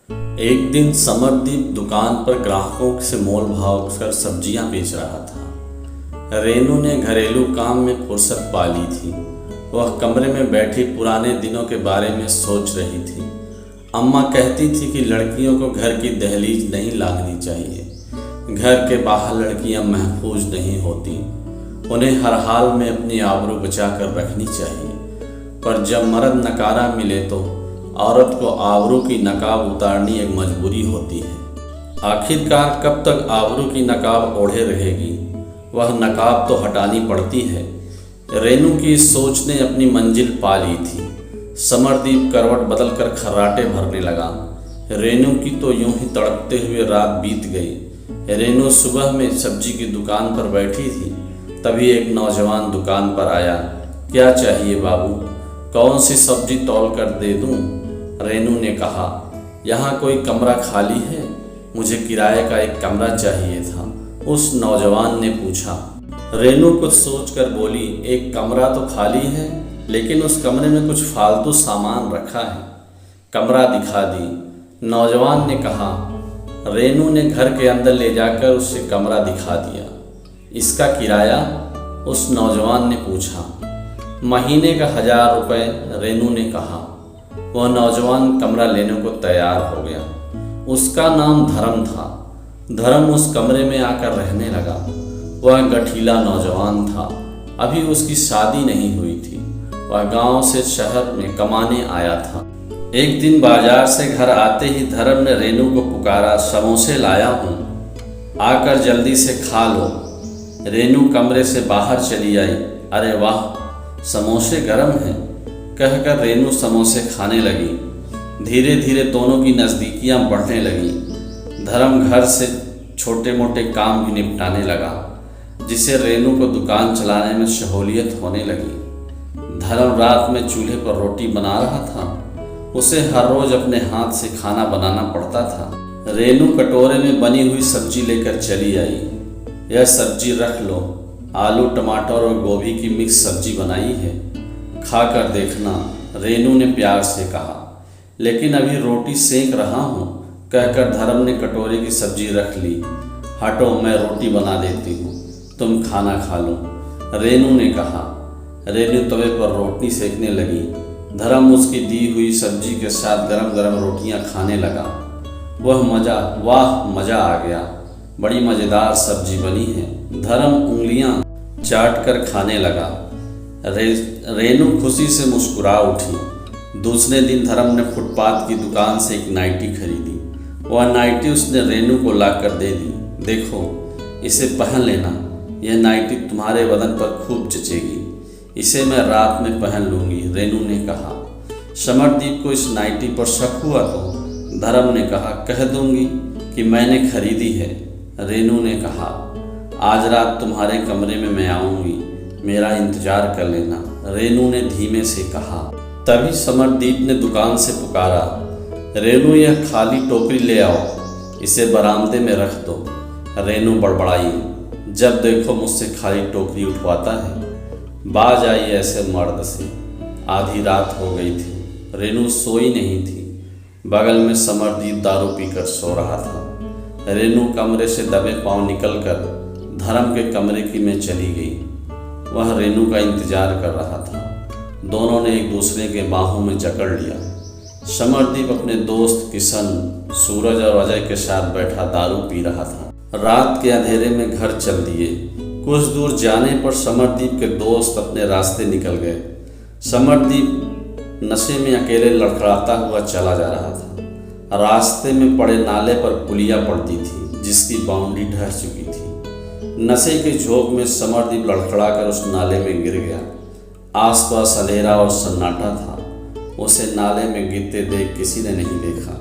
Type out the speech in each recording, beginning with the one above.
एक दिन समरदीप दुकान पर ग्राहकों से मोल भाव कर सब्जियां बेच रहा था। रेनू ने घरेलू काम में फुर्सत पा ली थी। वह कमरे में बैठी पुराने दिनों के बारे में सोच रही थी। अम्मा कहती थी कि लड़कियों को घर की दहलीज नहीं लांघनी चाहिए। घर के बाहर लड़कियां महफूज नहीं होती, उन्हें हर हाल में अपनी आबरू बचा कर रखनी चाहिए। पर जब मर्द नकारा मिले तो औरत को आबरू की नकाब उतारनी एक मजबूरी होती है। आखिरकार कब तक आबरू की नकाब ओढ़े रहेगी? वह नकाब तो हटानी पड़ती है। रेनू की इस सोच ने अपनी मंजिल पा ली थी। समरदीप करवट बदलकर खर्राटे भरने लगा। रेनू की तो यूं ही तड़पते हुए रात बीत गई। रेनू सुबह में सब्जी की दुकान पर बैठी थी, तभी एक नौजवान दुकान पर आया। क्या चाहिए बाबू? कौन सी सब्जी तौल कर दे दूं? रेनू ने कहा, यहाँ कोई कमरा खाली है? मुझे किराए का एक कमरा चाहिए था, उस नौजवान ने पूछा। रेनू कुछ सोचकर बोली, एक कमरा तो खाली है, लेकिन उस कमरे में कुछ फालतू सामान रखा है। कमरा दिखा दी, नौजवान ने कहा। रेनू ने घर के अंदर ले जाकर उसे कमरा दिखा दिया। इसका किराया? उस नौजवान ने पूछा। महीने का 1000 रुपये, रेनू ने कहा। वह नौजवान कमरा लेने को तैयार हो गया। उसका नाम धर्म था। धर्म उस कमरे में आकर रहने लगा। वह गठीला नौजवान था। अभी उसकी शादी नहीं हुई थी। वह गांव से शहर में कमाने आया था। एक दिन बाजार से घर आते ही धर्म ने रेनू को पुकारा, समोसे लाया हूँ, आकर जल्दी से खा लो। रेनू कमरे से बाहर चली आई। अरे वाह, समोसे गरम हैं, कहकर रेनू समोसे खाने लगी। धीरे धीरे दोनों की नज़दीकियाँ बढ़ने लगीं। धर्म घर से छोटे मोटे काम भी निपटाने लगा, जिससे रेनू को दुकान चलाने में सहूलियत होने लगी। धर्म रात में चूल्हे पर रोटी बना रहा था। उसे हर रोज़ अपने हाथ से खाना बनाना पड़ता था। रेनू कटोरे में बनी हुई सब्जी लेकर चली आई। यह सब्जी रख लो, आलू टमाटर और गोभी की मिक्स सब्जी बनाई है, खाकर देखना, रेनू ने प्यार से कहा। लेकिन अभी रोटी सेंक रहा हूँ, कहकर धर्म ने कटोरे की सब्जी रख ली। हटो, मैं रोटी बना देती हूँ, तुम खाना खा लो, रेनू ने कहा। रेनू तवे पर रोटी सेकने लगी। धर्म उसकी दी हुई सब्जी के साथ गरम गरम रोटियाँ खाने लगा। वाह मज़ा आ गया, बड़ी मज़ेदार सब्जी बनी है। धर्म उंगलियां चाट कर खाने लगा। रेनू खुशी से मुस्कुरा उठी। दूसरे दिन धर्म ने फुटपाथ की दुकान से एक नाइटी खरीदी। वह नाइटी उसने रेनू को लाकर दे दी। देखो, इसे पहन लेना, यह नाइटी तुम्हारे बदन पर खूब जचेगी। इसे मैं रात में पहन लूँगी, रेनू ने कहा। समरदीप को इस नाइटी पर शक हुआ तो धर्म ने कहा, कह दूँगी कि मैंने खरीदी है। रेनू ने कहा, आज रात तुम्हारे कमरे में मैं आऊँगी, मेरा इंतजार कर लेना, रेनू ने धीमे से कहा। तभी समरदीप ने दुकान से पुकारा, रेनू यह खाली टोकरी ले आओ, इसे बरामदे में रख दो। रेनू बड़बड़ाई, जब देखो मुझसे खाली टोकरी उठवाता है, बाज आई ऐसे मर्द से। आधी रात हो गई थी। रेनू सोई नहीं थी। बगल में समरदीप दारू पीकर सो रहा था। रेनू कमरे से दबे पांव निकलकर धर्म के कमरे की में चली गई। वह रेनू का इंतजार कर रहा था। दोनों ने एक दूसरे के बाहों में जकड़ लिया। समरदीप अपने दोस्त किशन, सूरज और अजय के साथ बैठा दारू पी रहा था। रात के अंधेरे में घर चल दिए। कुछ दूर जाने पर समरदीप के दोस्त अपने रास्ते निकल गए। समरदीप नशे में अकेले लड़खड़ाता हुआ चला जा रहा था। रास्ते में पड़े नाले पर पुलिया पड़ती थी, जिसकी बाउंड्री ढह चुकी थी। नशे के झोंक में समरदीप लड़खड़ाकर उस नाले में गिर गया। आसपास अंधेरा और सन्नाटा था। उसे नाले में गिरते देख किसी ने नहीं देखा।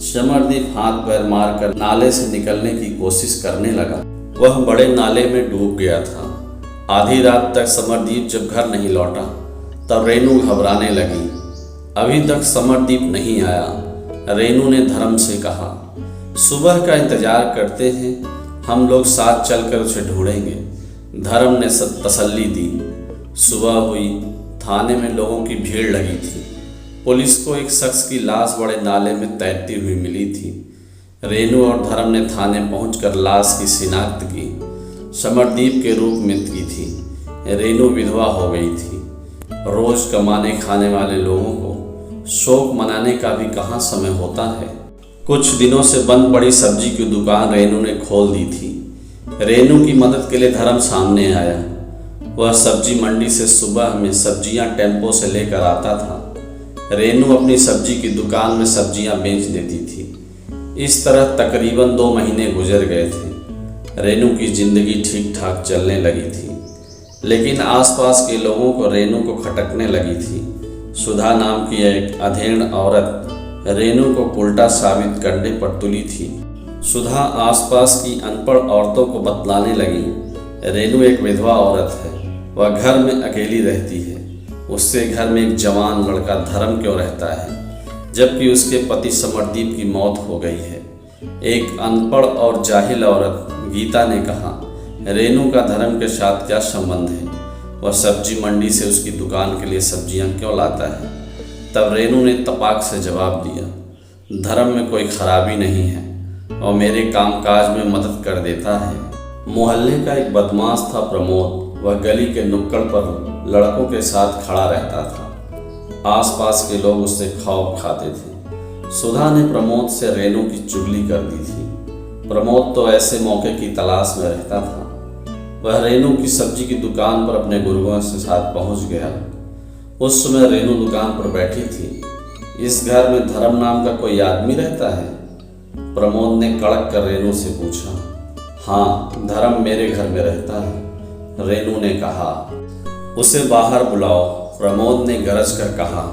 समरदीप हाथ पैर मारकर नाले से निकलने की कोशिश करने लगा। वह बड़े नाले में डूब गया था। आधी रात तक समरदीप जब घर नहीं लौटा, तब रेनू घबराने लगी। अभी तक समरदीप नहीं आया। रेनू ने धर्म से कहा, सुबह का इंतजार करते हैं, हम लोग साथ चलकर उसे ढूंढेंगे। धर्म ने तसल्ली दी। सुबह हुई। थाने में लोगों की भीड़ लगी थी। पुलिस को एक शख्स की लाश बड़े नाले में तैरती हुई मिली थी। रेनू और धर्म ने थाने पहुंचकर लाश की शिनाख्त की। समरदीप के रूप में की थी। रेनू विधवा हो गई थी। रोज कमाने खाने वाले लोगों को शोक मनाने का भी कहाँ समय होता है। कुछ दिनों से बंद पड़ी सब्जी की दुकान रेनू ने खोल दी थी। रेनू की मदद के लिए धर्म सामने आया। वह सब्जी मंडी से सुबह में सब्जियां टेम्पो से लेकर आता था। रेनू अपनी सब्जी की दुकान में सब्जियां बेच देती थी। इस तरह तकरीबन 2 महीने गुजर गए थे। रेनू की जिंदगी ठीक ठाक चलने लगी थी, लेकिन आसपास के लोगों को रेनू को खटकने लगी थी। सुधा नाम की एक अधेड़ औरत रेनू को उल्टा साबित करने पर तुली थी। सुधा आसपास की अनपढ़ औरतों को बतलाने लगी, रेनू एक विधवा औरत है, वह घर में अकेली रहती है। उससे घर में एक जवान लड़का धर्म क्यों रहता है, जबकि उसके पति समरदीप की मौत हो गई है। एक अनपढ़ और जाहिल औरत गीता ने कहा, रेनू का धर्म के साथ क्या संबंध है, वह सब्जी मंडी से उसकी दुकान के लिए सब्जियां क्यों लाता है। तब रेनू ने तपाक से जवाब दिया, धर्म में कोई खराबी नहीं है और मेरे कामकाज में मदद कर देता है। मोहल्ले का एक बदमाश था प्रमोद। वह गली के नुक्कड़ पर लड़कों के साथ खड़ा रहता था। आसपास के लोग उससे खौफ खाते थे। सुधा ने प्रमोद से रेनू की चुगली कर दी थी। प्रमोद तो ऐसे मौके की तलाश में रहता था। वह रेनू की सब्जी की दुकान पर अपने गुरुओं के साथ पहुंच गया। उस समय रेनू दुकान पर बैठी थी। इस घर में धर्म नाम का कोई आदमी रहता है? प्रमोद ने कड़क कर रेनू से पूछा। हाँ, धर्म मेरे घर में रहता है, रेनू ने कहा। उसे बाहर बुलाओ, प्रमोद ने गरज कर कहा।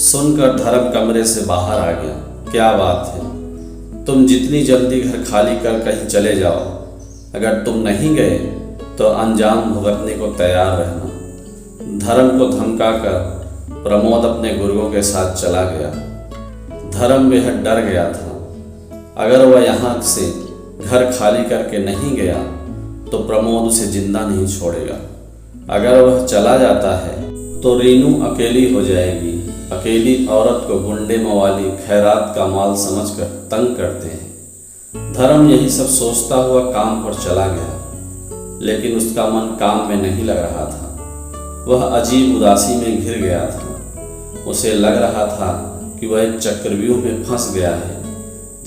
सुनकर धर्म कमरे से बाहर आ गया। क्या बात है, तुम जितनी जल्दी घर खाली कर कहीं चले जाओ। अगर तुम नहीं गए तो अंजाम भुगतने को तैयार रहना। धर्म को धमकाकर प्रमोद अपने गुरुओं के साथ चला गया। धर्म बेहद डर गया था। अगर वह यहाँ से घर खाली करके नहीं गया तो प्रमोद उसे जिंदा नहीं छोड़ेगा। अगर वह चला जाता है तो रेनू अकेली हो जाएगी। अकेली औरत को गुंडे मवाली खैरात का माल समझकर तंग करते हैं। धर्म यही सब सोचता हुआ काम पर चला गया, लेकिन उसका मन काम में नहीं लग रहा था। वह अजीब उदासी में घिर गया था। उसे लग रहा था कि वह एक चक्रव्यूह में फंस गया है,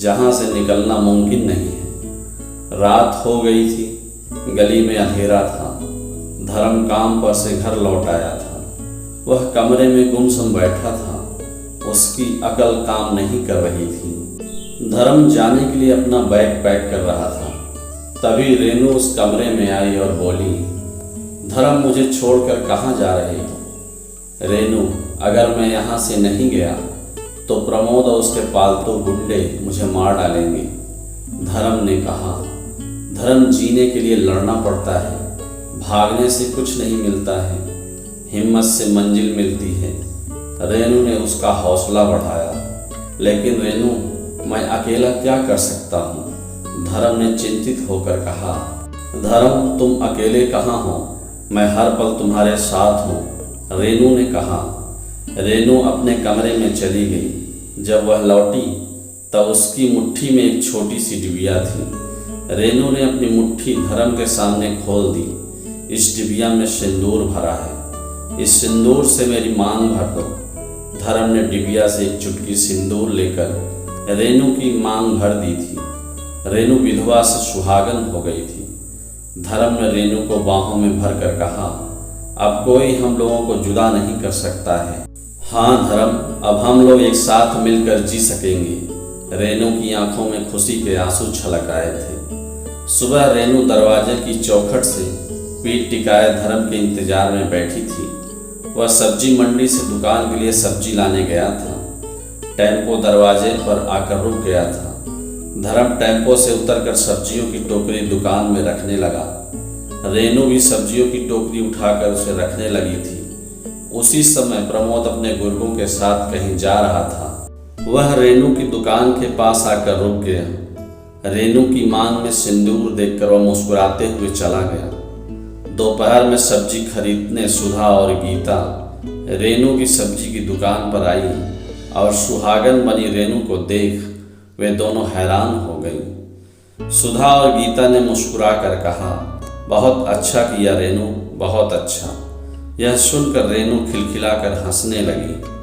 जहाँ से निकलना मुमकिन नहीं है। रात हो गई थी, गली में अंधेरा था। धर्म काम पर से घर लौट आया था। वह कमरे में गुमसुम बैठा था। उसकी अकल काम नहीं कर रही थी। धर्म जाने के लिए अपना बैग पैक कर रहा था। तभी रेनू उस कमरे में आई और बोली, धर्म, मुझे छोड़कर कहाँ जा रहे हो? रेनू, अगर मैं यहाँ से नहीं गया तो प्रमोद और उसके पालतू गुंडे मुझे मार डालेंगे, धर्म ने कहा। धर्म, जीने के लिए लड़ना पड़ता है, भागने से कुछ नहीं मिलता है, हिम्मत से मंजिल मिलती है। रेनू ने उसका हौसला बढ़ाया। लेकिन रेनू, मैं अकेला क्या कर सकता हूँ? धर्म ने चिंतित होकर कहा। धर्म, तुम अकेले कहाँ हो? मैं हर पल तुम्हारे साथ हूँ, रेनू ने कहा। रेनू अपने कमरे में चली गई। जब वह लौटी तब उसकी मुट्ठी में एक छोटी सी डिबिया थी। रेनू ने अपनी मुट्ठी धर्म के सामने खोल दी। इस डिबिया में सिंदूर भरा है, इस सिंदूर से मेरी मांग भर दो। धर्म ने डिबिया से एक चुटकी सिंदूर लेकर रेनू की मांग भर दी थी। रेनू विधवा से सुहागन हो गई थी। धर्म ने रेनू को बाहों में भर कर कहा, अब कोई हम लोगों को जुदा नहीं कर सकता है। हाँ धर्म, अब हम लोग एक साथ मिलकर जी सकेंगे। रेनू की आंखों में खुशी के आंसू छलक आए थे। सुबह रेनू दरवाजे की चौखट से पीठ टिकाए धर्म के इंतजार में बैठी थी। वह सब्जी मंडी से दुकान के लिए सब्जी लाने गया था। टेम्पो दरवाजे पर आकर रुक गया था। धर्म टेम्पो से उतरकर सब्जियों की टोकरी दुकान में रखने लगा। रेनू भी सब्जियों की टोकरी उठाकर उसे रखने लगी थी। उसी समय प्रमोद अपने गुर्गों के साथ कहीं जा रहा था। वह रेनू की दुकान के पास आकर रुक गया। रेनू की मांग में सिंदूर देखकर वह मुस्कुराते हुए चला गया। दोपहर में सब्जी खरीदने सुधा और गीता रेनू की सब्जी की दुकान पर आई और सुहागन बनी रेनू को देख वे दोनों हैरान हो गईं। सुधा और गीता ने मुस्कुरा कर कहा, बहुत अच्छा किया रेनू, बहुत अच्छा। यह सुनकर रेनू खिलखिलाकर हंसने लगी।